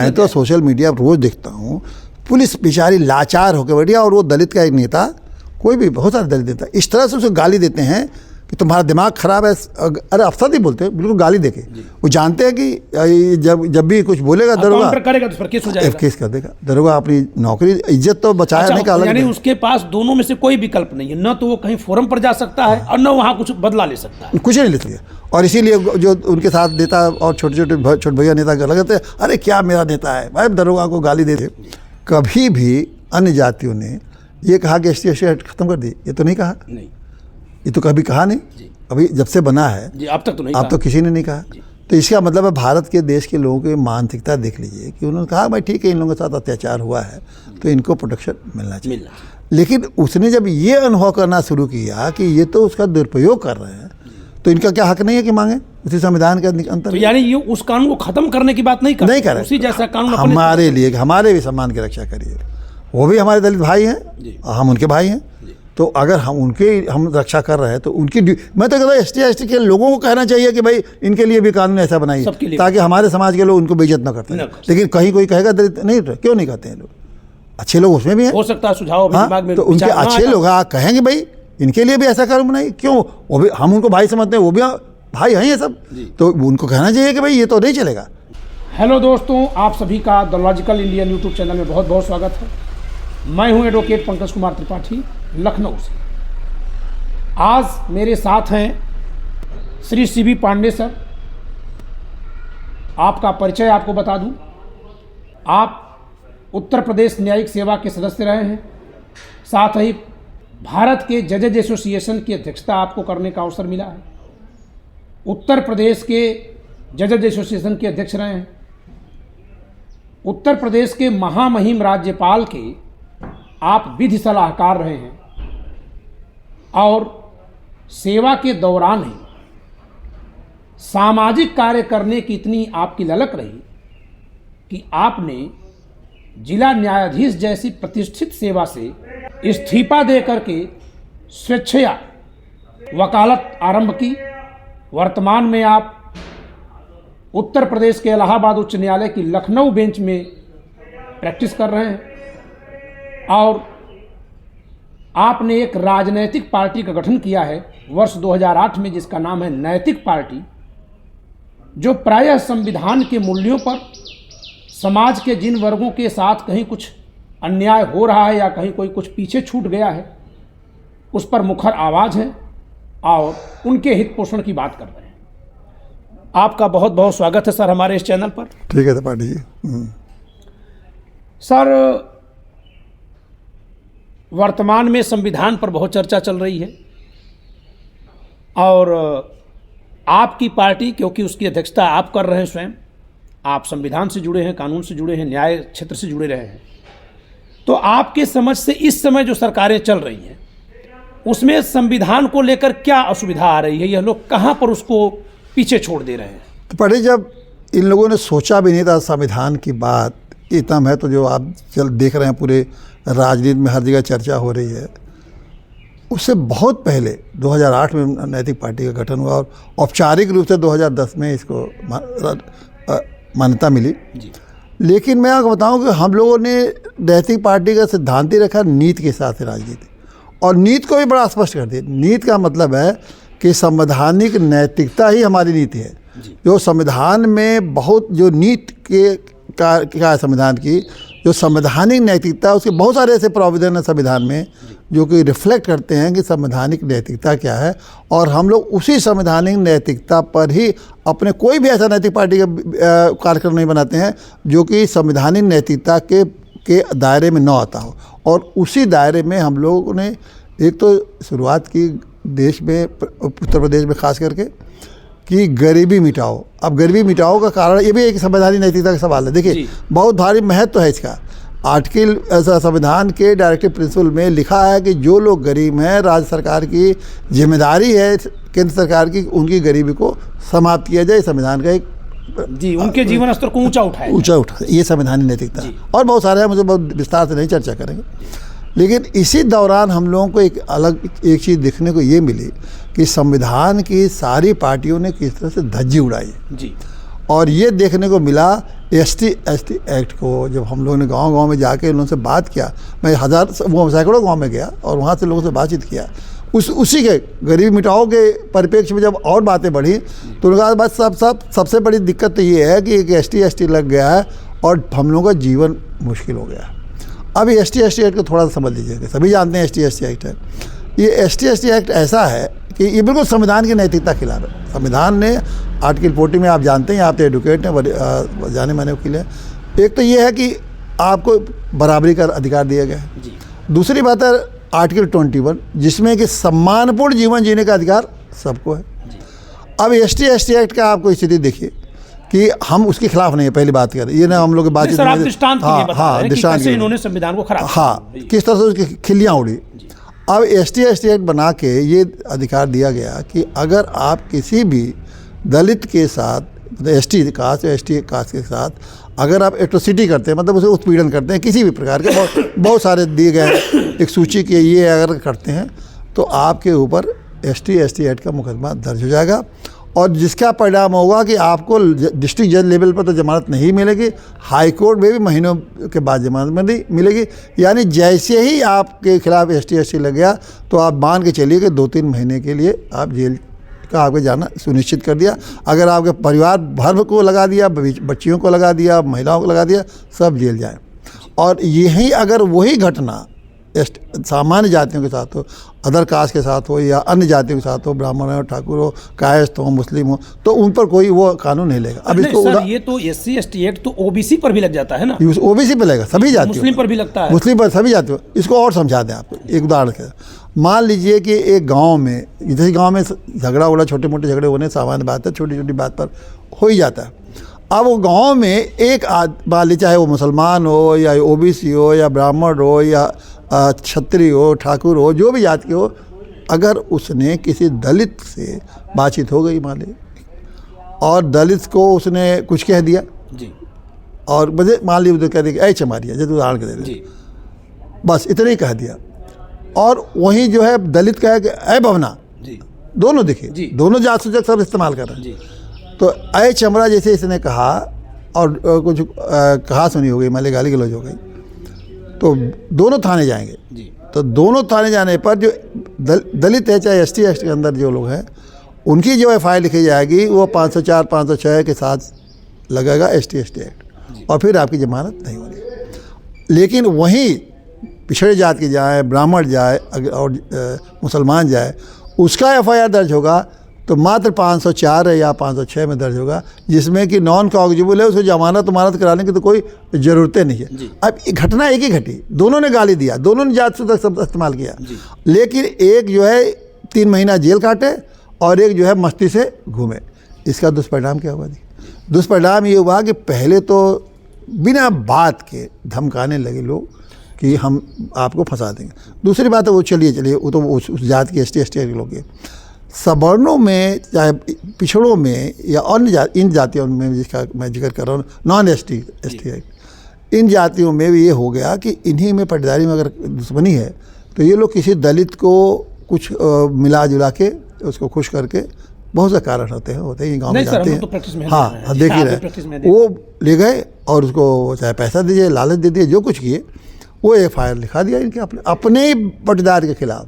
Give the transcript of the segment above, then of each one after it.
मैं तो social media पर रोज देखता हूँ, पुलिस बेचारी लाचार होकर बैठी है और वो दलित का एक नेता, कोई भी बहुत सारे दलित नेता इस तरह से उसे गाली देते हैं कि तुम्हारा दिमाग खराब है। अरे अफसर नहीं बोलते, बिल्कुल गाली देके वो जानते हैं कि जब भी कुछ बोलेगा दरोगा करेगा तो फिर केस हो जाएगा, केस कर देगा। दरोगा अपनी नौकरी इज्जत तो बचाया नहीं का अलग, यानी उसके पास दोनों में से कोई विकल्प नहीं है, न तो वो कहीं फोरम पर जा सकता है और न वहाँ कुछ बदला ले सकता है, कुछ नहीं ले सकते। और इसीलिए जो उनके साथ नेता और छोटे भैया नेता लगते हैं, अरे क्या मेरा नेता है भाई, दरोगा को गाली देते। कभी भी अन्य जातियों ने ये कहा कि एसटी एक्ट खत्म कर दी, ये तो नहीं कहा, नहीं ये तो कभी कहा नहीं। अभी जब से बना है जी, अब तक तो नहीं, अब तो किसी ने नहीं कहा। तो इसका मतलब है भारत के देश के लोगों की मानसिकता देख लीजिए कि उन्होंने कहा भाई ठीक है, इन लोगों के साथ अत्याचार हुआ है तो इनको प्रोटेक्शन मिलना चाहिए। लेकिन उसने जब ये अनुभव करना शुरू किया कि ये तो उसका दुरुपयोग कर रहे हैं, तो इनका क्या हक नहीं है कि मांगे उसी संविधान के अंतर। तो यानी ये उस कानून को खत्म करने की बात नहीं कर रहे, उसी जैसा कानून हमारे लिए, हमारे भी सम्मान की रक्षा करिए। वो भी हमारे दलित भाई हैं, हम उनके भाई हैं, तो अगर हम रक्षा कर रहे हैं तो उनकी मैं तो कहता हूँ एसटी के लोगों को कहना चाहिए कि भाई इनके लिए भी कानून ऐसा बनाइए ताकि हमारे समाज के लोग उनको बेइज्जत न करते हैं। लेकिन कहीं कोई कहेगा दलित नहीं, क्यों नहीं कहते हैं लोग? अच्छे लोग उसमें भी हैं, हो सकता है सुझाव दिमाग में, तो उनके अच्छे लोग कहेंगे भाई इनके लिए भी ऐसा कानून बनाइए। क्यों? वो भी हम उनको भाई समझते हैं, वो भी भाई हैं ये सब, तो उनको कहना चाहिए कि भाई ये तो नहीं चलेगा। हेलो दोस्तों, आप सभी का the logical Indian YouTube channel में बहुत बहुत स्वागत है। मैं हूं एडवोकेट पंकज कुमार त्रिपाठी, लखनऊ से। आज मेरे साथ हैं श्री सीबी पांडे सर। आपका परिचय आपको बता दूं, आप उत्तर प्रदेश न्यायिक सेवा के सदस्य रहे हैं, साथ ही भारत के जजेज एसोसिएशन की अध्यक्षता आपको करने का अवसर मिला है, उत्तर प्रदेश के जजेज एसोसिएशन के अध्यक्ष रहे हैं, उत्तर प्रदेश के महामहिम राज्यपाल के आप विधि सलाहकार रहे हैं, और सेवा के दौरान ही सामाजिक कार्य करने की इतनी आपकी ललक रही कि आपने जिला न्यायाधीश जैसी प्रतिष्ठित सेवा से इस्तीफा दे करके स्वेच्छया वकालत आरंभ की। वर्तमान में आप उत्तर प्रदेश के इलाहाबाद उच्च न्यायालय की लखनऊ बेंच में प्रैक्टिस कर रहे हैं, और आपने एक राजनैतिक पार्टी का गठन किया है वर्ष 2008 में, जिसका नाम है नैतिक पार्टी, जो प्रायः संविधान के मूल्यों पर समाज के जिन वर्गों के साथ कहीं कुछ अन्याय हो रहा है या कहीं कोई कुछ पीछे छूट गया है उस पर मुखर आवाज़ है और उनके हित पोषण की बात कर रहे हैं। आपका बहुत बहुत स्वागत है सर हमारे इस चैनल पर। ठीक है त्रिपाठी जी। सर, वर्तमान में संविधान पर बहुत चर्चा चल रही है और आपकी पार्टी, क्योंकि उसकी अध्यक्षता आप कर रहे हैं स्वयं, आप संविधान से जुड़े हैं, कानून से जुड़े हैं, न्याय क्षेत्र से जुड़े रहे हैं, तो आपके समझ से इस समय जो सरकारें चल रही हैं उसमें संविधान को लेकर क्या असुविधा आ रही है? यह लोग कहाँ पर उसको पीछे छोड़ दे रहे हैं? तो पढ़े, जब इन लोगों ने सोचा भी नहीं था संविधान की बात इतना है, तो जो आप देख रहे हैं पूरे राजनीति में हर जगह चर्चा हो रही है, उससे बहुत पहले 2008 में नैतिक पार्टी का गठन हुआ और औपचारिक रूप से 2010 में इसको मान्यता मिली। लेकिन मैं आपको बताऊं कि हम लोगों ने नैतिक पार्टी का सिद्धांत ही रखा नीति के साथ राजनीति, और नीति को भी बड़ा स्पष्ट कर दिया। नीति का मतलब है कि संवैधानिक नैतिकता ही हमारी नीति है। जो संविधान में बहुत जो नीति के क्या है संविधान की, जो संवैधानिक नैतिकता, उसके बहुत सारे ऐसे प्रावधान है संविधान में जो कि रिफ्लेक्ट करते हैं कि संवैधानिक नैतिकता क्या है, और हम लोग उसी संवैधानिक नैतिकता पर ही अपने कोई भी ऐसा नैतिक पार्टी का कार्यक्रम नहीं बनाते हैं जो कि संवैधानिक नैतिकता के दायरे में न आता हो। और उसी दायरे में हम लोगों ने एक तो शुरुआत की देश में, उत्तर प्रदेश में खास करके, कि गरीबी मिटाओ। अब गरीबी मिटाओ का कारण ये भी एक संवैधानिक नैतिकता का सवाल है। देखिए बहुत भारी महत्व है इसका। आर्टिकल संविधान के डायरेक्टिव प्रिंसिपल में लिखा है कि जो लोग गरीब हैं, राज्य सरकार की जिम्मेदारी है, केंद्र सरकार की, उनकी गरीबी को समाप्त किया जाए। संविधान का एक उनके जीवन स्तर को ऊंचा उठाए, ये संवैधानिक नैतिकता। और बहुत सारे हैं, मुझे बहुत विस्तार से नहीं चर्चा करेंगे। लेकिन इसी दौरान हम लोगों को एक चीज़ देखने को ये मिली कि संविधान की सारी पार्टियों ने किस तरह से धज्जी उड़ाई। और ये देखने को मिला एसटी एक्ट को। जब हम लोगों ने गांव-गांव में जाके उनसे बात किया, मैं सैकड़ों गांव में गया और वहाँ से लोगों से बातचीत किया, उसी के गरीबी मिटाओ के परिप्रेक्ष्य में जब और बातें बढ़ी तो उन्होंने कहा बस सबसे बड़ी दिक्कत तो ये है कि एक एसटी लग गया है और हम लोगों का जीवन मुश्किल हो गया है। अब ये एसटी एक्ट को थोड़ा सा समझ लीजिएगा। सभी जानते हैं एसटी एक्ट है। ये एसटी एक्ट ऐसा है कि ये बिल्कुल संविधान की नैतिकता खिलाफ है। संविधान ने आर्टिकल 40 में, आप जानते हैं, आप तो एडवोकेट हैं, जाने माने वकील हैं, एक तो ये है कि आपको बराबरी का अधिकार दिया गया है। दूसरी बात है आर्टिकल 21 जिसमें कि सम्मानपूर्ण जीवन जीने का अधिकार सबको है। अब एसटी एक्ट का आपको स्थिति देखिए कि हम उसके खिलाफ नहीं है। पहली बात करें ये ना हम लोग की बातचीत, सर आप दृष्टांत के लिए बता रहे हैं कि कैसे इन्होंने संविधान को खराब किया। किस तरह से उसकी खिल्लियाँ उड़ी। अब एसटी एक्ट बना के ये अधिकार दिया गया कि अगर आप किसी भी दलित के साथ, मतलब एसटी कास्ट के साथ अगर आप एट्रोसिटी करते हैं, मतलब उसे उत्पीड़न करते हैं किसी भी प्रकार के, बहुत सारे दिए गए हैं एक सूची के, ये अगर करते हैं तो आपके ऊपर एसटी एक्ट का मुकदमा दर्ज हो जाएगा और जिसका परिणाम होगा कि आपको डिस्ट्रिक्ट जज लेवल पर तो जमानत नहीं मिलेगी, हाई कोर्ट में भी महीनों के बाद जमानत मिलेगी। यानी जैसे ही आपके खिलाफ एसटी लग गया तो आप मान के चलिए कि 2-3 महीने के लिए आप जेल का आपके जाना सुनिश्चित कर दिया। अगर आपके परिवार भर को लगा दिया, बच्चियों को लगा दिया, महिलाओं को लगा दिया, सब जेल जाए। और यही अगर वही घटना सामान्य जातियों के साथ हो, अदर कास्ट के साथ हो या अन्य जातियों के साथ हो, ब्राह्मण हो, ठाकुर हो, कायस्थ हो, मुस्लिम हो, तो उन पर कोई वो कानून नहीं लेगा। अब इसको सर ये तो एससी एसटी एक्ट तो ओबीसी पर भी लग जाता है ना, ओबीसी पे लगेगा, सभी जातियों, मुस्लिम पर भी लगता है, मुस्लिम पर सभी जातियों। इसको और समझा दें आपको एक उदाहरण के, मान लीजिए कि एक गाँव में, जैसे गाँव में झगड़ा उगड़ा, छोटे मोटे झगड़े होने सामान्य बात है, छोटी छोटी बात पर हो ही जाता है। अब वो गांव में एक मान लीजिए चाहे वो मुसलमान हो या ओबीसी हो या ब्राह्मण हो या क्षत्रिय हो, ठाकुर हो, जो भी जाति के हो, अगर उसने किसी दलित से बातचीत हो गई मान ली और दलित को उसने कुछ कह दिया जी, और मुझे मान लीजिए कह दिया ऐ चमारिया, जैसे उदाहरण के दे, बस इतना ही कह दिया, और वहीं जो है दलित कहे कि ऐ भवना, दोनों दिखे, दोनों जात सूचक सब इस्तेमाल कर रहे हैं। तो ऐ चमड़ा जैसे इसने कहा और कुछ कहा सुनी हो गई, मान ली गाली गलौज हो गई, तो दोनों थाने जाएंगे जी। तो दोनों थाने जाने पर जो दलित है चाहे एसटी एक्ट के अंदर जो लोग हैं उनकी जो एफआईआर लिखी जाएगी वो 504 506 के साथ लगेगा एसटी एक्ट, और फिर आपकी जमानत नहीं होगी। लेकिन वहीं पिछड़े जात की जाए, ब्राह्मण जाए और मुसलमान जाए, उसका एफआईआर दर्ज होगा तो मात्र 504 है या 506 में दर्ज होगा, जिसमें कि नॉन कॉग्जिबल है, उसको जमानत कराने की तो कोई ज़रूरतें नहीं है। अब घटना एक ही घटी, दोनों ने गाली दिया, दोनों ने जात सूचक शब्द इस्तेमाल किया, लेकिन एक जो है 3 महीना जेल काटे और एक जो है मस्ती से घूमे। इसका दुष्परिणाम क्या हुआ? दुष्परिणाम ये हुआ कि पहले तो बिना बात के धमकाने लगे लोग कि हम आपको फंसा देंगे। दूसरी बात है वो चलिए वो तो उस जात की एसटी के लोग हैं। सवर्णों में चाहे पिछड़ों में या अन्य इन जातियों में जिसका मैं जिक्र कर रहा हूँ, नॉन एसटी एक्ट, इन जातियों में भी ये हो गया कि इन्हीं में पटदारी में अगर दुश्मनी है तो ये लोग किसी दलित को कुछ मिला जुला के उसको खुश करके, बहुत से कारण होते हैं गाँव में जाते हैं। हाँ देखिए रहे, वो ले गए और उसको चाहे पैसा दीजिए, लालच दे दिए, जो कुछ किए, वो एफआईआर लिखा दिया इनके अपने ही पटदार के खिलाफ।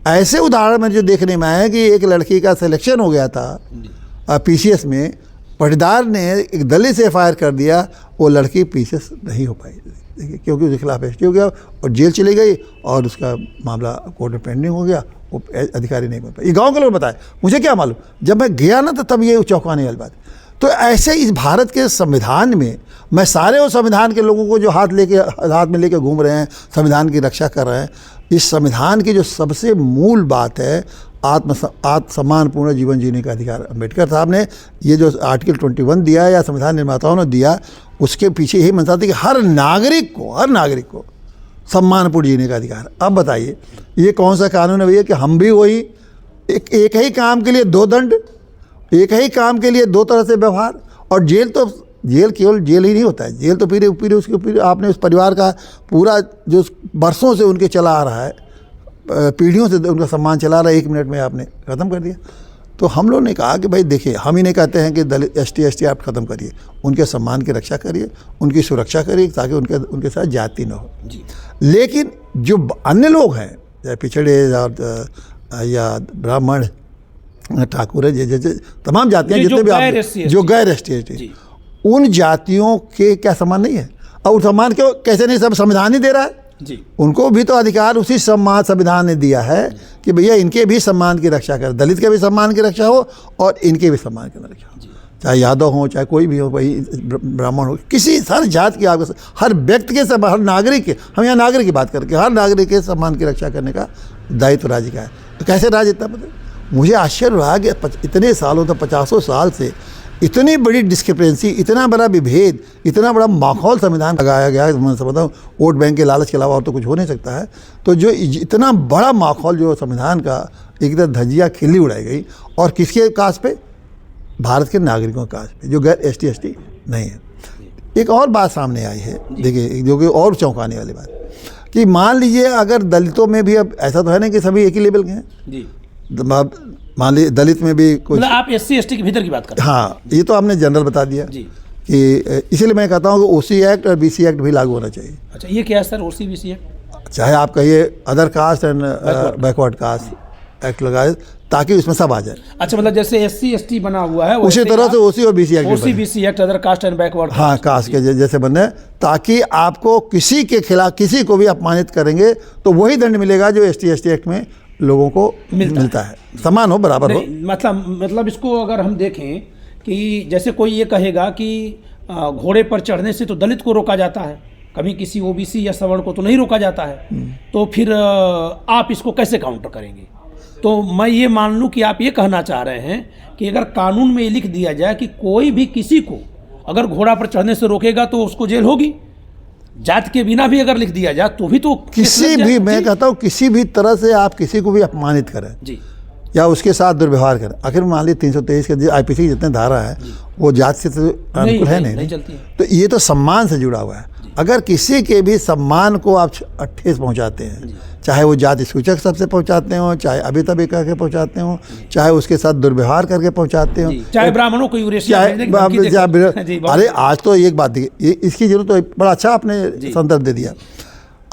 ऐसे उदाहरण में जो देखने में आया कि एक लड़की का सिलेक्शन हो गया था पीसीएस में, पटदार ने एक दलित से एफआईआर कर दिया, वो लड़की पीसीएस नहीं हो पाई, देखिए, क्योंकि उसके खिलाफ एसटी हो गया और जेल चली गई और उसका मामला कोर्ट में पेंडिंग हो गया, वो अधिकारी नहीं बन पाए। ये गाँव के लोग बताए, मुझे क्या मालूम, जब मैं गया ना तो तब ये चौंकाने वाली बात। तो ऐसे इस भारत के संविधान में, मैं सारे वो संविधान के लोगों को जो हाथ में लेके घूम रहे हैं, संविधान की रक्षा कर रहे हैं, इस संविधान की जो सबसे मूल बात है आत्मसम्मानपूर्ण जीवन जीने का अधिकार, अम्बेडकर साहब ने ये जो आर्टिकल 21 दिया है या संविधान निर्माताओं ने दिया, उसके पीछे यही मंशा थी कि हर नागरिक को सम्मानपूर्ण जीने का अधिकार। अब बताइए ये कौन सा कानून है भैया कि हम भी वही एक ही काम के लिए 2 दंड, एक ही काम के लिए 2 तरह से व्यवहार, और जेल केवल जेल ही नहीं होता है, जेल तो फिर आपने उस परिवार का पूरा जो बरसों से उनके चला आ रहा है, पीढ़ियों से उनका सम्मान चला रहा है, 1 मिनट में आपने ख़त्म कर दिया। तो हम लोग ने कहा कि भाई देखिए, हम ही नहीं कहते हैं कि दलित ST आप ख़त्म करिए, उनके सम्मान की रक्षा करिए, उनकी सुरक्षा करिए ताकि उनके साथ जाति न हो। जी। लेकिन जो अन्य लोग हैं, चाहे पिछड़े या ब्राह्मण, ठाकुर है, जैसे तमाम जातियाँ जितने भी आप जो गैर ST उन जातियों के क्या सम्मान नहीं है? और सम्मान क्यों कैसे नहीं? सब संविधान ही दे रहा है जी। उनको भी तो अधिकार उसी सम्मान संविधान ने दिया है कि भैया इनके भी सम्मान की रक्षा कर, दलित के भी सम्मान की रक्षा हो और इनके भी सम्मान की रक्षा हो, चाहे यादव हो चाहे कोई भी हो, भाई ब्राह्मण हो, किसी हर जात की आपको, हर व्यक्ति के सब, हर नागरिक के, हम यहाँ नागरिक की बात करके, हर नागरिक के सम्मान की रक्षा करने का दायित्व राज्य का है। तो कैसे राज्य इतना मतलब, मुझे आश्चर्य रहा कि इतने सालों तक 50 साल से इतनी बड़ी डिस्क्रिपेंसी, इतना बड़ा विभेद, इतना बड़ा माहौल संविधान लगाया गया है। मैं समझता हूँ वोट बैंक के लालच के अलावा और तो कुछ हो नहीं सकता है। तो जो इतना बड़ा माहौल जो संविधान का एक तरह धज्जियाँ खिल्ली उड़ाई गई, और किसके काज पे? भारत के नागरिकों के काज पे, जो गैर ST नहीं है। एक और बात सामने आई है, देखिए, जो कि और चौंकाने वाली बात, कि मान लीजिए अगर दलितों में भी, अब ऐसा तो है नहीं कि सभी एक ही लेवल के हैं जी, मान लीजिए दलित में भी कुछ, मतलब आप SC/ST के भीतर की बात कर रहे हैं। हाँ, ये तो आपने जनरल बता दिया जी। कि इसीलिए मैं कहता हूँ कि OC एक्ट और BC एक्ट भी लागू होना चाहिए। अच्छा, ये क्या है सर, OC BC एक्ट? चाहे आप कहिए other caste and backward caste act लगाए, ताकि उसमें सब आ जाए। अच्छा, मतलब जैसे SC/ST बना हुआ है उसी तरह से OC और BC act, OC BC act, other caste and backward, हाँ, कास्ट के जैसे बने, ताकि आपको किसी के खिलाफ किसी को भी अपमानित करेंगे तो वही दंड मिलेगा जो ST एक्ट में लोगों को मिलता है, समान हो, बराबर हो। मतलब इसको अगर हम देखें कि जैसे कोई ये कहेगा कि घोड़े पर चढ़ने से तो दलित को रोका जाता है, कभी किसी OBC या सवर्ण को तो नहीं रोका जाता है, तो फिर आप इसको कैसे काउंटर करेंगे? तो मैं ये मान लूँ कि आप ये कहना चाह रहे हैं कि अगर कानून में ये लिख दिया जाए कि कोई भी किसी को अगर घोड़ा पर चढ़ने से रोकेगा तो उसको जेल होगी, जात के बिना भी अगर लिख दिया जाए तो भी तो किसी भी, मैं कहता हूँ किसी भी तरह से आप किसी को भी अपमानित करें जी, या उसके साथ दुर्व्यवहार करें, आखिर मान लीजिए 323 के IPC की जितने धारा है वो जात से तो अनुकूल है नहीं चलती है। तो ये तो सम्मान से जुड़ा हुआ है। अगर किसी के भी सम्मान को आप ठेस पहुंचाते हैं, चाहे वो जाति सूचक सबसे पहुंचाते हो, चाहे अभी तभी करके पहुंचाते हो, चाहे उसके साथ दुर्व्यवहार करके पहुंचाते हो, चाहे ब्राह्मणों को अरे आज तो एक बात देखिए, इसकी जरूरत तो बड़ा अच्छा आपने संदर्भ दे दिया।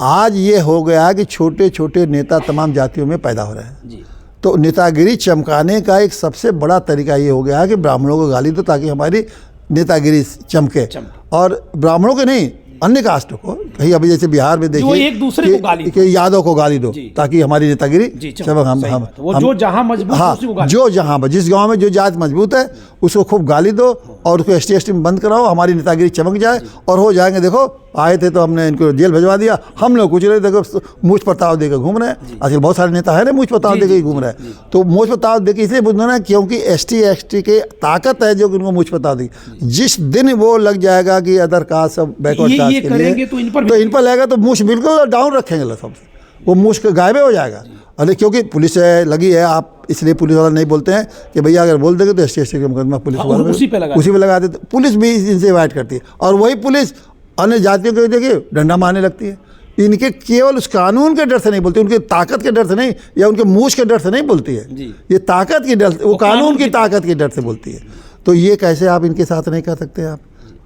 आज ये हो गया कि छोटे छोटे नेता तमाम जातियों में पैदा हो रहे हैं, तो नेतागिरी चमकाने का एक सबसे बड़ा तरीका ये हो गया है कि ब्राह्मणों को गाली दो ताकि हमारी नेतागिरी चमके, और ब्राह्मणों के नहीं, अन्य कास्टों को, कहीं अभी जैसे बिहार में देखिए एक दूसरे को गाली कि यादव को गाली दो ताकि हमारी नेतागिरी चमक, हम जो जहां मजबूत, हाँ, जो जहां जिस गांव में जो जात मजबूत है उसको खूब गाली दो और उसको ST में बंद कराओ, हमारी नेतागिरी चमक जाए और हो जाएंगे। देखो आए थे तो हमने इनको जेल भिजवा दिया, हम लोग कुछ नहीं, देखो मूछ प्रताप देकर घूम रहे हैं। आजकल बहुत सारे नेता है ना मूछ प्रताप देकर ही घूम रहे हैं, तो मूछ प्रताप देकर इसलिए बुझना ना क्योंकि ST के ताकत है जो उनको मूछ प्रताप देगी। जिस दिन वो लग जाएगा कि अदर कास्ट सब बैकवर्ड कास्ट के लिए तो इन पर लगेगा तो मूछ बिल्कुल डाउन रखेंगे सबसे, वो मूछ गायब हो जाएगा। अरे क्योंकि पुलिस लगी है, आप इसलिए पुलिस वाला नहीं बोलते हैं कि भैया अगर बोल देंगे तो ST का मुकदमा पुलिस वाला उसी पे लगा देते, पुलिस भी इनसे इन्वाइट करती है, और वही पुलिस अन्य जातियों को देखिए डंडा मारने लगती है। इनके केवल उस कानून के डर से नहीं बोलती, उनकी ताकत के डर से नहीं, या उनके मूछ के डर से नहीं बोलती है, ये ताकत के डर, वो कानून की ताकत के डर से बोलती है। तो ये कैसे आप इनके साथ नहीं कर सकते आप?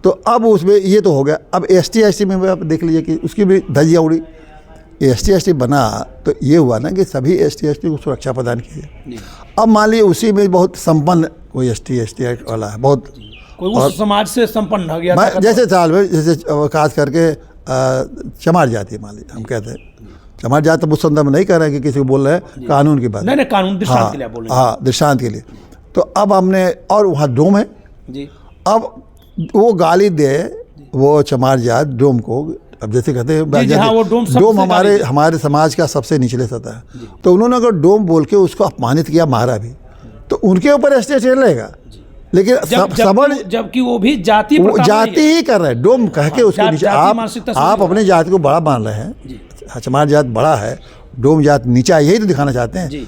तो अब उसमें ये तो हो गया। अब ST में आप देख लीजिए कि उसकी भी धज्जियाँ उड़ी। ST बना तो ये हुआ ना कि सभी ST को सुरक्षा प्रदान की। अब मान लीजिए उसी में बहुत संपन्न कोई ST वाला है, बहुत कोई उस समाज से संपन्न हो गया, जैसे साल में जैसे खास करके चमार जाति, मान लीजिए हम कहते हैं चमार जाति, तो उस संदर्भ में नहीं कह रहे हैं कि किसी को बोल रहे हैं, कानून की बात नहीं, कानून दृष्टांत के लिए बोल रहे हैं। हाँ, दृष्टांत के लिए। तो अब हमने, और वहाँ डोम है जी, अब वो गाली दे वो चमार जात डोम को, अब जैसे कहते हैं डोम हमारे समाज का सबसे निचले सतह है, तो उन्होंने अगर डोम बोल के उसको अपमानित किया, मारा भी, तो उनके ऊपर ST रहेगा। लेकिन जबकि वो भी जाति ही कर रहे हैं, डोम कह के उसको नीचे। आप अपने जाति को बड़ा मान रहे हैं, चमार जात बड़ा है, डोम जात नीचा, यही तो दिखाना चाहते हैं।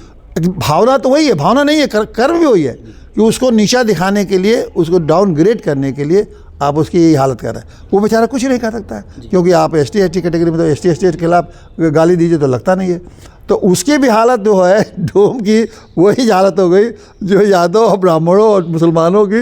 भावना तो वही है, भावना नहीं है, कर्म भी वही है कि उसको नीचा दिखाने के लिए, उसको डाउनग्रेड करने के लिए आप उसकी यही हालत कर रहे हैं। वो बेचारा कुछ नहीं कर सकता है, क्योंकि आप ST कैटेगरी में तो ST के खिलाफ गाली दीजिए तो लगता नहीं है। तो उसकी भी हालत जो है डोम की वही हालत हो गई जो यादव और ब्राह्मणों और मुसलमानों की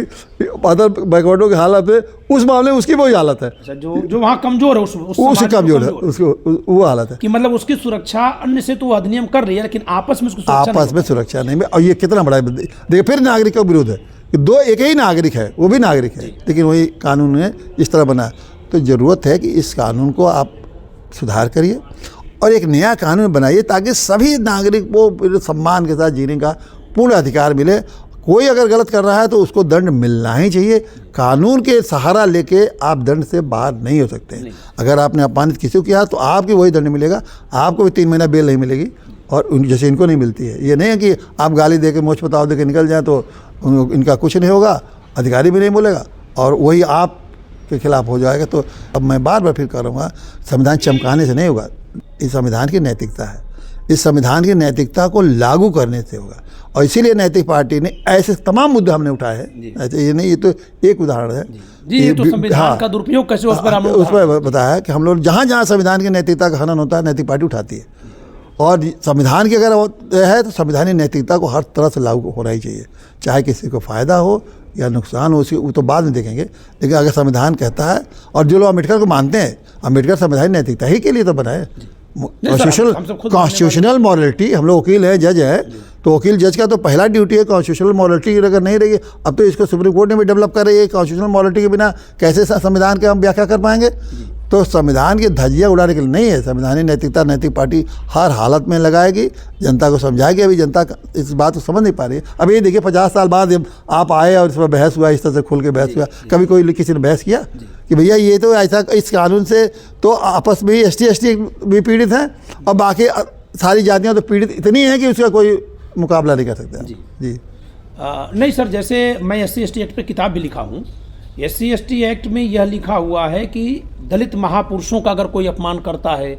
अदर बैकवर्डों की हालत है, उस मामले में उसकी वही हालत है। अच्छा, जो वहाँ कमजोर है उससे समाज में कमजोर है, उसको वो हालत है कि मतलब उसकी सुरक्षा अन्य से तो वो अधिनियम कर रही है, लेकिन आपस में उसकी सुरक्षा आपस में सुरक्षा नहीं। और ये कितना बड़ा है, देखिए फिर नागरिक का विरोध है कि दो एक ही नागरिक है, वो भी नागरिक है, लेकिन वही कानून ने इस तरह बना। तो ज़रूरत है कि इस कानून को आप सुधार करिए और एक नया कानून बनाइए ताकि सभी नागरिक को सम्मान के साथ जीने का पूर्ण अधिकार मिले। कोई अगर गलत कर रहा है तो उसको दंड मिलना ही चाहिए। कानून के सहारा लेके आप दंड से बाहर नहीं हो सकते। अगर आपने अपमानित किसी को किया तो आपको वही दंड मिलेगा, आपको भी 3 महीना बेल नहीं मिलेगी और जैसे इनको नहीं मिलती है। ये नहीं है कि आप गाली दे के मोछ पताव दे के निकल जाएँ तो इनका कुछ नहीं होगा, अधिकारी भी नहीं बोलेगा और वही आप के खिलाफ हो जाएगा। तो अब मैं बार बार फिर करूँगा, संविधान चमकाने से नहीं होगा, इस संविधान की नैतिकता है, इस संविधान की नैतिकता को लागू करने से होगा। और इसीलिए नैतिक पार्टी ने ऐसे तमाम मुद्दे हमने उठाए हैं, ऐसे ये नहीं, ये तो एक उदाहरण है जी। ये तो संविधान का दुरुपयोग कैसे उस पर बताया कि हम लोग जहाँ जहाँ संविधान की नैतिकता का हनन होता है नैतिक पार्टी उठाती है। और संविधान की अगर है तो संविधानिक नैतिकता को हर तरह से लागू होना ही चाहिए, चाहे किसी को फ़ायदा हो या नुकसान हो, उसकी वो तो बाद में देखेंगे। लेकिन अगर संविधान कहता है, और जो लोग अम्बेडकर को मानते हैं, अम्बेडकर संविधान नैतिकता ही के लिए तो बनाए। कॉन्स्टिट्यूशनल मॉरलिटी, हम लोग वकील है, जज है, तो वकील जज का तो पहला ड्यूटी है कॉन्स्टिट्यूशनल मॉरलिटी अगर नहीं रही। अब तो इसको सुप्रीम कोर्ट ने भी डेवलप कर रही है, कॉन्स्टिट्यूशनल मॉरलिटी के बिना कैसे संविधान के हम व्याख्या कर पाएंगे। तो संविधान की धज्जियाँ उड़ाने के लिए नहीं है। संविधानिक नैतिकता नैतिक पार्टी हर हालत में लगाएगी, जनता को समझाएगी। अभी जनता इस बात को समझ नहीं पा रही है। अब ये देखिए 50 साल बाद आप आए और इस पर बहस हुआ, इस तरह से खुल के बहस हुआ। कभी कोई किसी ने बहस किया कि भैया ये तो ऐसा, इस कानून से तो आपस में ही ST भी पीड़ित हैं और बाकी सारी जातियाँ तो पीड़ित इतनी हैं कि उसका कोई मुकाबला नहीं कर सकते। जी नहीं सर, जैसे मैं SC/ST एक्ट पर किताब भी लिखा हूँ। SC/ST एक्ट में यह लिखा हुआ है कि दलित महापुरुषों का अगर कोई अपमान करता है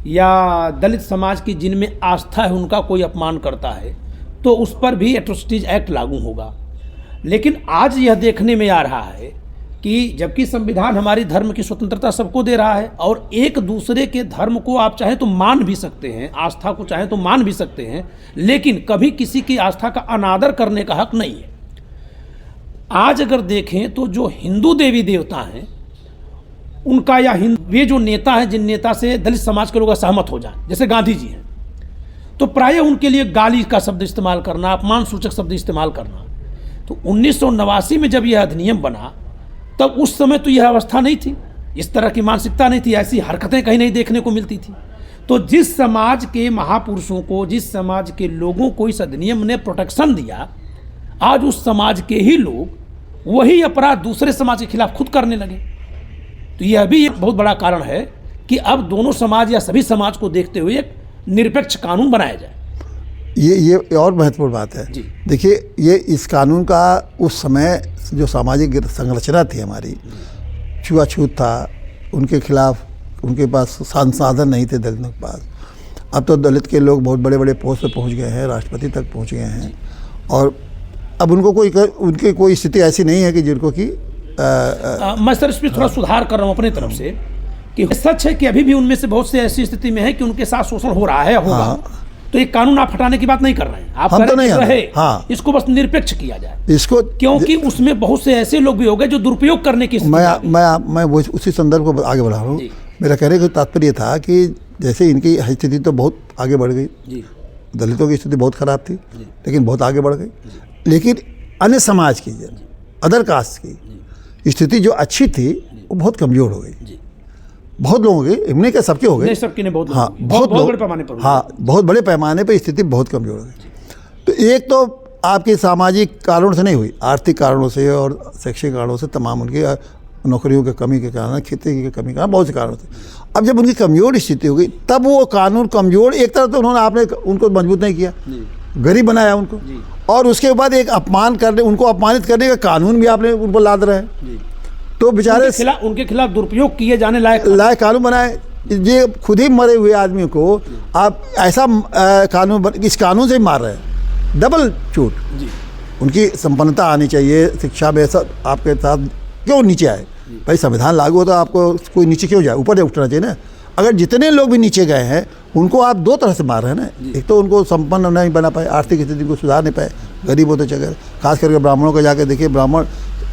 या दलित समाज की जिनमें आस्था है उनका कोई अपमान करता है तो उस पर भी एट्रोसिटीज एक्ट लागू होगा। लेकिन आज यह देखने में आ रहा है कि जबकि संविधान हमारी धर्म की स्वतंत्रता सबको दे रहा है और एक दूसरे के धर्म को आप चाहें तो मान भी सकते हैं, आस्था को चाहें तो मान भी सकते हैं, लेकिन कभी किसी की आस्था का अनादर करने का हक नहीं है। आज अगर देखें तो जो हिंदू देवी देवता हैं उनका या वे जो नेता हैं जिन नेता से दलित समाज के लोग असहमत हो जाएं, जैसे गांधी जी हैं, तो प्रायः उनके लिए गाली का शब्द इस्तेमाल करना, अपमान सूचक शब्द इस्तेमाल करना। तो 1989 में जब यह अधिनियम बना तब उस समय तो यह अवस्था नहीं थी, इस तरह की मानसिकता नहीं थी, ऐसी हरकतें कहीं नहीं देखने को मिलती थी। तो जिस समाज के महापुरुषों को, जिस समाज के लोगों को इस अधिनियम ने प्रोटेक्शन दिया, आज उस समाज के ही लोग वही अपराध दूसरे समाज के खिलाफ खुद करने लगे। तो यह भी एक बहुत बड़ा कारण है कि अब दोनों समाज या सभी समाज को देखते हुए एक निरपेक्ष कानून बनाया जाए। ये और महत्वपूर्ण बात है। देखिए, ये इस कानून का उस समय जो सामाजिक संरचना थी हमारी, छुआछूत था, उनके खिलाफ उनके पास संसाधन नहीं थे दलितों के पास। अब तो दलित के लोग बहुत बड़े बड़े पोस्ट पे पहुंच गए हैं, राष्ट्रपति तक पहुंच गए हैं और अब उनकी कोई स्थिति ऐसी नहीं है कि जिनको कि मैं सर इस पर थोड़ा सुधार कर रहा हूँ अपनी तरफ से कि सच है कि अभी भी उनमें से बहुत से ऐसी स्थिति में है कि उनके साथ शोषण हो रहा है, होगा। तो एक कानून आप हटाने की बात नहीं कर रहे हैं, आप हम तो नहीं रहे, इसको बस निरपेक्ष किया जाए इसको, क्योंकि उसमें बहुत से ऐसे लोग भी हो गए जो दुरुपयोग करने की मैं वो उसी संदर्भ को आगे बढ़ा रहा हूँ। मेरा कहने का तात्पर्य था कि जैसे इनकी स्थिति तो बहुत आगे बढ़ गई, दलितों की स्थिति बहुत खराब थी लेकिन बहुत आगे बढ़ गई, लेकिन अन्य समाज की, अदर कास्ट की स्थिति जो अच्छी थी वो बहुत कमज़ोर हो गई। बहुत लोगों की, इमने के सबके हो गए, सबके ने बहुत, हाँ बहुत बड़े पैमाने पर, हाँ बहुत बड़े पैमाने पर स्थिति बहुत कमज़ोर हो गई। तो एक तो आपके सामाजिक कारणों से नहीं हुई, आर्थिक कारणों से और शैक्षिक कारणों से, तमाम उनकी नौकरियों की कमी के कारण, खेती की कमी के कारण, बहुत से कारणों से। अब जब उनकी कमज़ोर स्थिति हो गई तब वो कानून कमज़ोर, एक तरह तो उन्होंने आपने उनको मजबूत नहीं किया, गरीब बनाया उनको, और उसके बाद एक अपमान करने, उनको अपमानित करने का कानून भी आपने उनको लाद रहे हैं। तो बेचारे उनके खिलाफ दुरुपयोग किए जाने लायक कानून बनाए। ये खुद ही मरे हुए आदमी को आप ऐसा कानून, इस कानून से मार रहे हैं, डबल चोट। उनकी संपन्नता आनी चाहिए शिक्षा में, सब आपके साथ क्यों नीचे आए? भाई संविधान लागू हो तो आपको कोई नीचे क्यों जाए, ऊपर उठना चाहिए ना। अगर जितने लोग भी नीचे गए हैं उनको आप दो तरह से मार रहे हैं ना। एक तो उनको संपन्न नहीं बना पाए, आर्थिक स्थिति को सुधार नहीं पाए, गरीब होते चले गए। खास करके ब्राह्मणों को जाकर देखिए, ब्राह्मण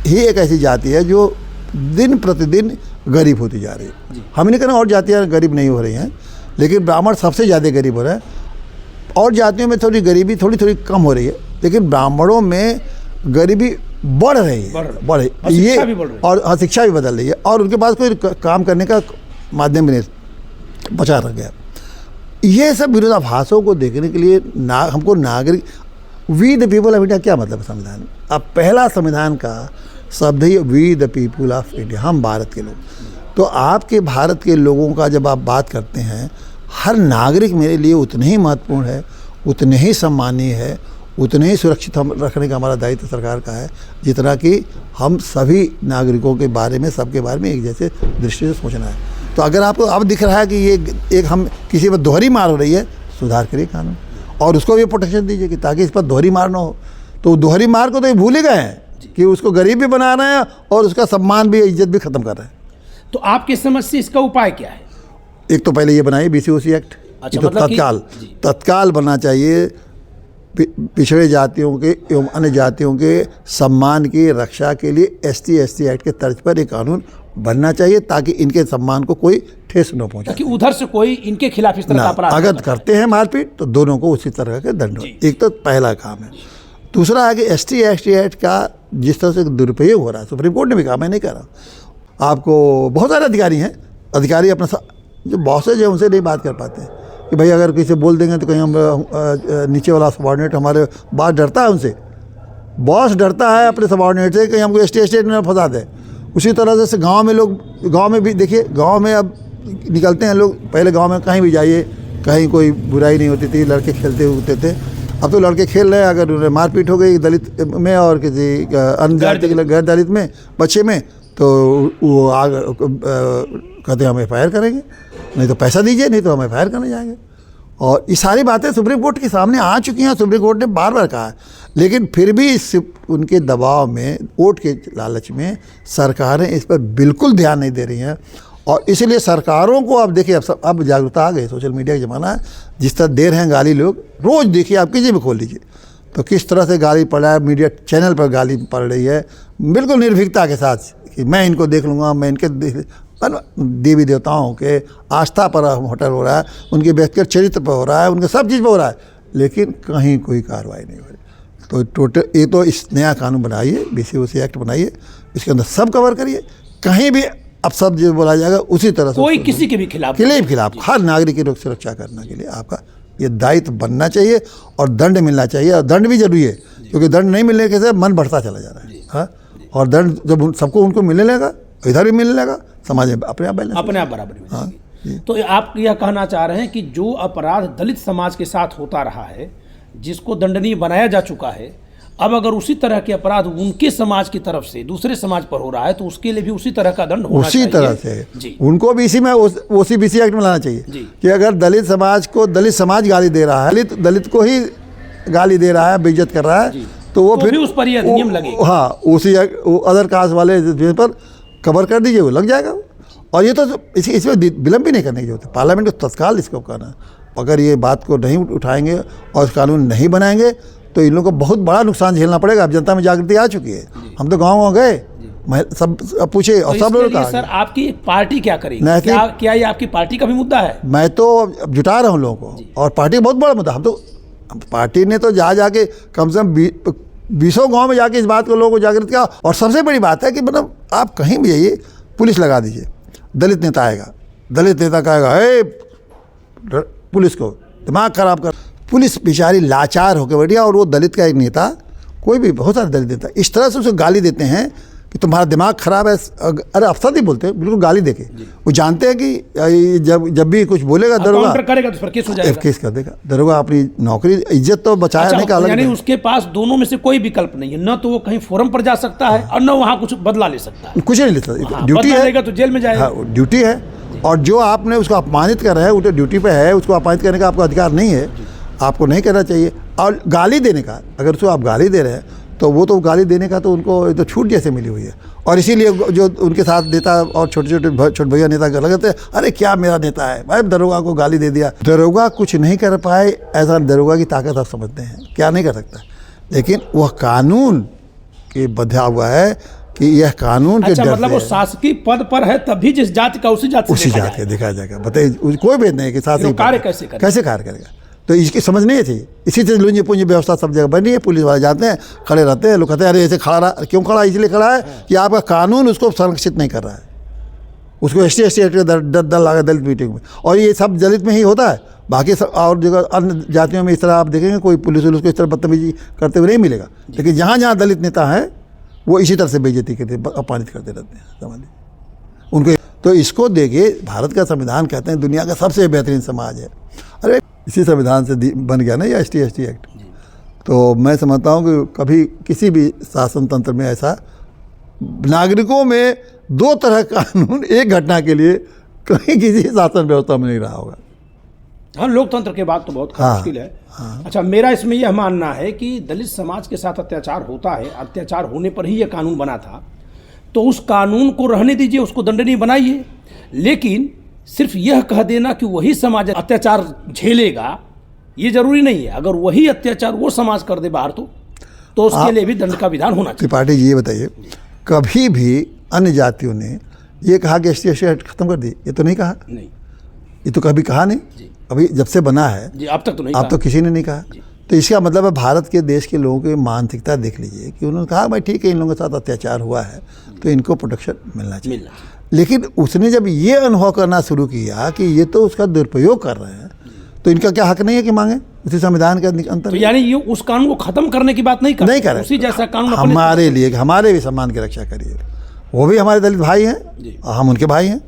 ही एक ऐसी जाति है जो दिन प्रतिदिन गरीब होती जा रही है। हम नहीं कह रहे और जातियाँ गरीब नहीं हो रही हैं, लेकिन ब्राह्मण सबसे ज़्यादा गरीब हो रहे हैं। और जातियों में थोड़ी गरीबी थोड़ी थोड़ी कम हो रही है, लेकिन ब्राह्मणों में गरीबी बढ़ रही है, बढ़ रही और ये, शिक्षा भी बढ़ रही है। और शिक्षा भी बदल रही है, और उनके पास कोई काम करने का माध्यम भी नहीं बचा रह गया। ये सब विरोधाभासों को देखने के लिए हमको नागरिक, we the people of India क्या मतलब है संविधान? अब पहला संविधान का शब्द ही we the people of India, हम भारत के लोग। तो आपके भारत के लोगों का जब आप बात करते हैं, हर नागरिक मेरे लिए उतने ही महत्वपूर्ण है, उतने ही सम्मानीय है, उतने ही सुरक्षित हम रखने का हमारा दायित्व सरकार का है, जितना कि हम सभी नागरिकों के बारे में, सबके बारे में एक जैसे दृष्टि से सोचना है। तो अगर आपको अब दिख रहा है कि ये एक हम किसी पर दोहरी मार हो रही है, सुधार करिए कानून और उसको भी प्रोटेक्शन दीजिए कि ताकि इस पर दोहरी मार ना हो। तो दोहरी मार को तो ये भूल ही गए हैं कि उसको गरीब भी बना रहे हैं और उसका सम्मान भी, इज्जत भी खत्म कर रहे हैं। तो आपकी समझ से इसका उपाय क्या है? एक तो पहले ये बनाइए BCOC एक्ट, अच्छा, तो मतलब तत्काल बनना चाहिए। पिछड़े जातियों के एवं अन्य जातियों के सम्मान की रक्षा के लिए ST एक्ट के तर्ज पर एक कानून बनना चाहिए, ताकि इनके सम्मान को कोई ठेस न पहुंचे, ताकि उधर से कोई इनके खिलाफ इस तरह का अपराध अगर करते हैं मारपीट तो दोनों को उसी तरह के दंड हो। एक तो पहला काम है। दूसरा है कि ST एक्ट का जिस तरह से दुरुपयोग हो रहा है, सुप्रीम कोर्ट ने भी कहा, मैं नहीं कह रहा, आपको बहुत सारे अधिकारी हैं, अधिकारी अपना जो बॉसेज है उनसे नहीं बात कर पाते हैं कि भाई अगर किसी बोल देंगे तो कहीं हम नीचे वाला सबॉर्डिनेट हमारे बॉस डरता है उनसे, बॉस डरता है अपने सबॉर्डिनेट से, कहीं हमको ST में फंसा दे। उसी तरह से गांव में लोग, गांव में भी देखिए, गांव में अब निकलते हैं लोग, पहले गांव में कहीं भी जाइए कहीं कोई बुराई नहीं होती थी, लड़के खेलते होते थे। अब तो लड़के खेल रहे हैं, अगर उन्हें मारपीट हो गई दलित में और किसी अन्य जाति के गैर दलित में बच्चे में, तो वो आगे कहते हैं हम FIR करेंगे, नहीं तो पैसा दीजिए, नहीं तो हम FIR करने जाएंगे। और ये सारी बातें सुप्रीम कोर्ट के सामने आ चुकी हैं, सुप्रीम कोर्ट ने बार बार कहा है, लेकिन फिर भी उनके दबाव में, वोट के लालच में सरकारें इस पर बिल्कुल ध्यान नहीं दे रही हैं। और इसलिए सरकारों को अब देखिए, अब जागरूकता आ गई, सोशल मीडिया का ज़माना है, जिस तरह दे रहे हैं गाली लोग, रोज़ देखिए, आप किसी भी खोल लीजिए तो किस तरह से गाली पड़ रहा है, मीडिया चैनल पर गाली पड़ रही है, बिल्कुल निर्भीकता के साथ कि मैं इनको देख लूँगा, मैं इनके देवी देवताओं के आस्था पर होटल हो रहा है, उनके व्यक्तिगत चरित्र पर हो रहा है, उनके सब चीज़ पर हो रहा है, लेकिन कहीं कोई कार्रवाई नहीं हो रही। तो टोटल ये तो इस नया कानून बनाइए, BCOC एक्ट बनाइए, इसके अंदर सब कवर करिए, कहीं भी अब सब जो बोला जाएगा उसी तरह से कोई किसी के भी खिलाफ हर नागरिक की सुरक्षा करने के लिए आपका ये दायित्व बनना चाहिए और दंड मिलना चाहिए। और दंड भी जरूरी है, क्योंकि दंड नहीं मिलने के से मन बढ़ता चला जा रहा है। हाँ, और दंड जब सबको उनको मिलने लगा, इधर भी मिलने लगा, समाज में अपने आप बराबर। हाँ, तो आप यह कहना चाह रहे हैं कि जो अपराध दलित समाज के साथ होता रहा है, जिसको दंडनीय बनाया जा चुका है, अब अगर उसी तरह के अपराध उनके समाज की तरफ से दूसरे समाज पर हो रहा है, तो उसके लिए भी उसी तरह का दंड होना चाहिए। उसी तरह से उनको भी इसी में OCBC एक्ट में लाना चाहिए कि अगर दलित समाज को दलित समाज गाली दे रहा है, दलित को ही गाली दे रहा है, बेइज्जत कर रहा है, तो वो फिर उस पर ये अधिनियम लगेगा। हाँ, उसी अदर कास्ट वाले पर कवर कर दीजिए, वो लग जाएगा। और ये तो इसमें विलंब भी नहीं करने की जरूरत है, पार्लियामेंट को तत्काल इसको करना है। अगर ये बात को नहीं उठाएंगे और कानून नहीं बनाएंगे तो इन लोगों को बहुत बड़ा नुकसान झेलना पड़ेगा। अब जनता में जागृति आ चुकी है, हम तो गाँव गए, सब पूछे और सब लोग कहा। सर, आपकी पार्टी क्या करेगी? क्या ये आपकी पार्टी का भी मुद्दा है? मैं तो जुटा रहा हूँ लोगों को, और पार्टी बहुत बड़ा मुद्दा। हम तो पार्टी ने तो जाके कम से कम 20 गाँव में जाके इस बात को लोगों को जागृत किया। और सबसे बड़ी बात है कि मतलब आप कहीं भी जाइए, पुलिस लगा दीजिए, दलित नेता आएगा, दलित नेता कहेगा हे पुलिस को दिमाग खराब कर, पुलिस बेचारी लाचार होकर बैठी है, और वो दलित का एक नेता, कोई भी बहुत सारे दलित नेता इस तरह से उसे गाली देते हैं कि तुम्हारा दिमाग खराब है। अरे अफसर नहीं बोलते, बिल्कुल गाली देके, वो जानते हैं कि जब भी कुछ बोलेगा दरोगा करेगा तो केस हो जाएगा, केस कर देगा दरोगा। अपनी नौकरी इज्जत तो बचाया नहीं का अलग, यानी उसके पास दोनों में से कोई विकल्प नहीं है, न तो वो कहीं फोरम पर जा सकता है और न वहाँ कुछ बदला ले सकता है, कुछ नहीं ले सकता। ड्यूटी है तो जेल में जाएगा, ड्यूटी है। और जो आपने उसको अपमानित कर रहे हैं, वो तो ड्यूटी पे है, उसको अपमानित करने का आपको अधिकार नहीं है, आपको नहीं करना चाहिए। और गाली देने का, अगर उसको आप गाली दे रहे हैं तो वो तो गाली देने का तो उनको तो छूट जैसे मिली हुई है। और इसीलिए जो उनके साथ नेता और छोटे भैया नेता कर लगते हैं, अरे क्या मेरा नेता है भाई, दरोगा को गाली दे दिया। दरोगा कुछ नहीं कर पाए, ऐसा दरोगा की ताकत आप समझते हैं, क्या नहीं कर सकता, लेकिन वह कानून के बंधा हुआ है कि यह कानून के अच्छा, डर मतलब से वो शासकीय पद पर है तब भी जिस जाति का उसी जाति से देखा के दिखाया जाएगा। बताइए, कोई भेद नहीं है कि साथ फिर ही वो कार्य कैसे करेगा? कैसे कार्य करेगा? तो इसकी समझ नहीं थी। इसी से लुंजी पूंजी व्यवस्था सब जगह बनी है। पुलिस वाले जाते हैं, खड़े रहते हैं, लोग कहते हैं अरे ऐसे खड़ा रहा, क्यों खड़ा? इसलिए खड़ा है कि आपका कानून उसको संरक्षित नहीं कर रहा है, उसको एस टी एक्ट का डर लगा दलित मीटिंग में। और ये सब दलित में ही होता है, बाकी सब और जगह अन्य जातियों में इस तरह आप देखेंगे कोई पुलिस को इस तरह बदतमीजी करते हुए नहीं मिलेगा। लेकिन जहाँ जहाँ दलित नेता हैं वो इसी तरह से बेइज्जती करते, अपमानित करते रहते हैं, समझ लीजिए उनको। तो इसको देखिए, भारत का संविधान कहते हैं दुनिया का सबसे बेहतरीन समाज है। अरे इसी संविधान से बन गया ना ये एस टी एक्ट। तो मैं समझता हूँ कि कभी किसी भी शासन तंत्र में ऐसा नागरिकों में दो तरह का कानून एक घटना के लिए कहीं किसी शासन व्यवस्था में नहीं रहा होगा। हाँ, लोकतंत्र के बाद तो बहुत मुश्किल है। अच्छा, मेरा इसमें यह मानना है कि दलित समाज के साथ अत्याचार होता है, अत्याचार होने पर ही यह कानून बना था, तो उस कानून को रहने दीजिए, उसको दंडनीय बनाइए। लेकिन सिर्फ यह कह देना कि वही समाज अत्याचार झेलेगा, ये जरूरी नहीं है। अगर वही अत्याचार वो समाज कर दे बाहर, तो उसके लिए भी दंड का विधान होना चाहिए। त्रिपाठी जी, ये बताइए, कभी भी अन्य जातियों ने ये कहा कि एस टी एक्ट खत्म कर दी? ये तो नहीं कहा। नहीं, ये तो कभी कहा नहीं। अभी जब से बना है जी, अब तक तो नहीं अब कहा। तो किसी ने नहीं कहा। तो इसका मतलब है भारत के देश के लोगों की मानसिकता देख लीजिए कि उन्होंने कहा भाई ठीक है, इन लोगों के साथ अत्याचार हुआ है तो इनको प्रोटेक्शन मिलना चाहिए। लेकिन उसने जब ये अनुभव करना शुरू किया कि ये तो उसका दुरुपयोग कर रहे हैं, तो इनका क्या हक नहीं है कि मांगे उसी संविधान के अंतर? तो यानी ये उस कानून को खत्म करने की बात नहीं कर रहे, उसी जैसा कानून हमारे लिए, हमारे भी सम्मान की रक्षा करिए। वो भी हमारे दलित भाई हैं, हम उनके भाई हैं।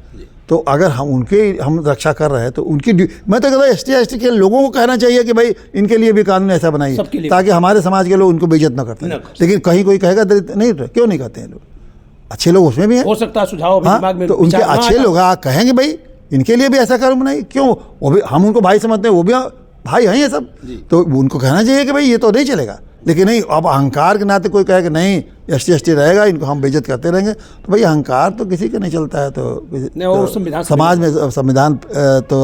तो अगर हम रक्षा कर रहे हैं तो उनकी मैं तो कहता हूँ एस टी के लोगों को कहना चाहिए कि भाई इनके लिए भी कानून ऐसा बनाइए ताकि हमारे समाज के लोग उनको बेइज्जत न करते हैं। लेकिन कहीं कोई कहेगा दलित नहीं, क्यों नहीं कहते हैं लोग? अच्छे लोग उसमें भी हैं, हो सकता है सुझाव दिमाग में, तो उनके अच्छे लोग कहेंगे भाई इनके लिए भी ऐसा कानून बनाइए। क्यों? वो भी हम उनको भाई समझते हैं, वो भी भाई हैं ये सब, तो उनको कहना चाहिए कि भाई ये तो नहीं चलेगा। लेकिन नहीं, अब अहंकार के नाते कोई कहे कि नहीं एस टी रहेगा, इनको हम बेइज्जत करते रहेंगे, तो भाई अहंकार तो किसी का नहीं चलता है। तो समाज में संविधान तो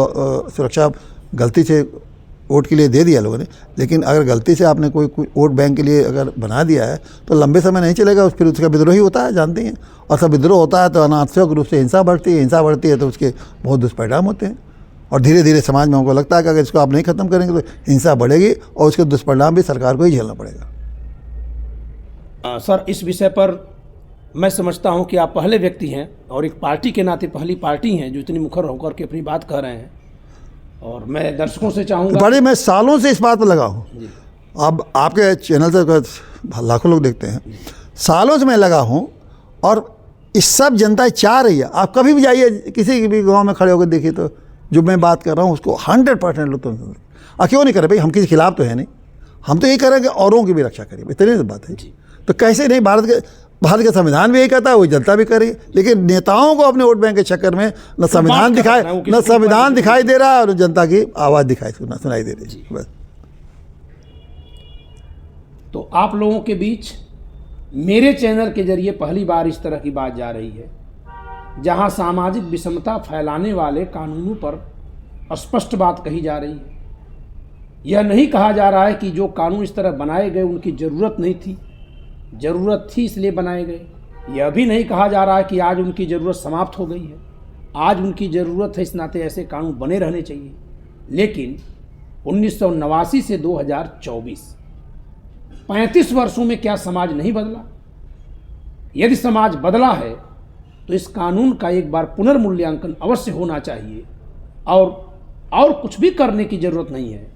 सुरक्षा गलती से वोट के लिए दे दिया लोगों ने, लेकिन अगर गलती से आपने कोई वोट बैंक के लिए अगर बना दिया है तो लंबे समय नहीं चलेगा, फिर उसका विद्रोह ही होता है, जानते हैं। और सब विद्रोह होता है तो अनावश्यक रूप से हिंसा बढ़ती है तो उसके बहुत दुष्परिणाम होते हैं। और धीरे धीरे समाज में हमको लगता है कि अगर इसको आप नहीं खत्म करेंगे तो हिंसा बढ़ेगी और उसके दुष्परिणाम भी सरकार को ही झेलना पड़ेगा। सर, इस विषय पर मैं समझता हूं कि आप पहले व्यक्ति हैं और एक पार्टी के नाते पहली पार्टी हैं जो इतनी मुखर होकर के अपनी बात कह रहे हैं। और मैं दर्शकों से चाहूँगा, बड़े मैं सालों से इस बात पर लगा हूँ। अब आपके चैनल से लाखों लोग देखते हैं, सालों से मैं लगा हूँ और इस सब जनता चाह रही है। आप कभी भी जाइए किसी भी गाँव में खड़े होकर देखिए तो जो मैं बात कर रहा हूँ उसको 100% लोग तो क्यों नहीं करे भाई? हम किसी खिलाफ तो है नहीं, हम तो यही कर रहे हैं कि औरों की भी रक्षा करिए, इतनी तो बात है। तो कैसे नहीं, भारत का संविधान भी यही कहता है, वो जनता भी कर रही है। लेकिन नेताओं को अपने वोट बैंक के चक्कर में न संविधान दिखाई दे रहा है और जनता की आवाज़ सुनाई दे रही है। बस तो आप लोगों के बीच मेरे चैनल के जरिए पहली बार इस तरह की बात जा रही है जहां सामाजिक विषमता फैलाने वाले कानूनों पर स्पष्ट बात कही जा रही है। यह नहीं कहा जा रहा है कि जो कानून इस तरह बनाए गए उनकी ज़रूरत नहीं थी, ज़रूरत थी इसलिए बनाए गए। यह भी नहीं कहा जा रहा है कि आज उनकी ज़रूरत समाप्त हो गई है, आज उनकी ज़रूरत है, इस नाते ऐसे कानून बने रहने चाहिए। लेकिन 1989 से 2024 35 वर्षों में क्या समाज नहीं बदला? यदि समाज बदला है तो इस कानून का एक बार पुनर्मूल्यांकन अवश्य होना चाहिए और कुछ भी करने की ज़रूरत नहीं है।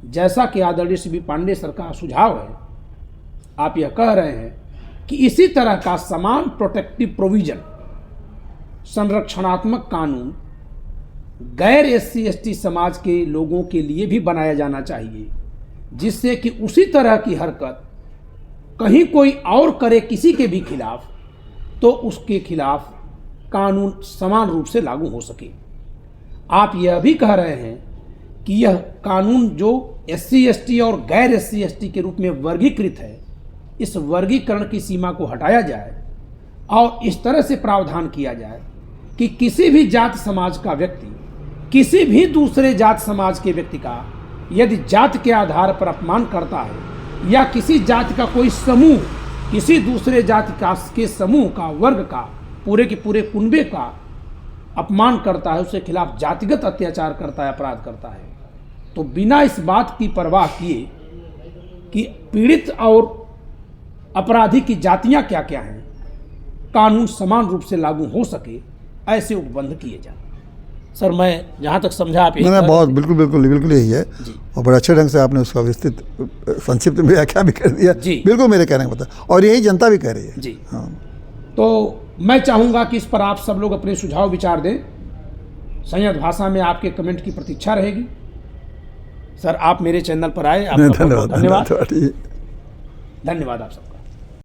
जैसा कि आदरणीय श्री पांडे सर का सुझाव है, आप यह कह रहे हैं कि इसी तरह का समान प्रोटेक्टिव प्रोविजन, संरक्षणात्मक कानून गैर SC ST समाज के लोगों के लिए भी बनाया जाना चाहिए, जिससे कि उसी तरह की हरकत कहीं कोई और करे किसी के भी खिलाफ तो उसके खिलाफ कानून समान रूप से लागू हो सके। आप यह भी कह रहे हैं कि यह कानून जो SC ST और गैर SC ST के रूप में वर्गीकृत है, इस वर्गीकरण की सीमा को हटाया जाए और इस तरह से प्रावधान किया जाए कि किसी भी जात समाज का व्यक्ति किसी भी दूसरे जात समाज के व्यक्ति का यदि जात के आधार पर अपमान करता है या किसी जाति का कोई समूह किसी दूसरे जाति का के समूह का वर्ग का पूरे के पूरे कुनबे का अपमान करता है, उसके खिलाफ जातिगत अत्याचार करता है, अपराध करता है, तो बिना इस बात की परवाह किए कि पीड़ित और अपराधी की जातियां क्या क्या हैं, कानून समान रूप से लागू हो सके, ऐसे उपबंध किए जाए। सर मैं जहाँ तक समझा आप मैंने बहुत बिल्कुल यही है और बड़े अच्छे ढंग से आपने उसका विस्तृत संक्षिप्त में व्याख्या भी कर दिया। बिल्कुल मेरे कहने का मतलब, और यही जनता भी कह रही है। जी हाँ। तो मैं चाहूँगा कि इस पर आप सब लोग अपने सुझाव विचार दें। संयत भाषा में आपके कमेंट की प्रतीक्षा रहेगी। सर आप मेरे चैनल पर आए, आपका धन्यवाद। धन्यवाद आप सबका।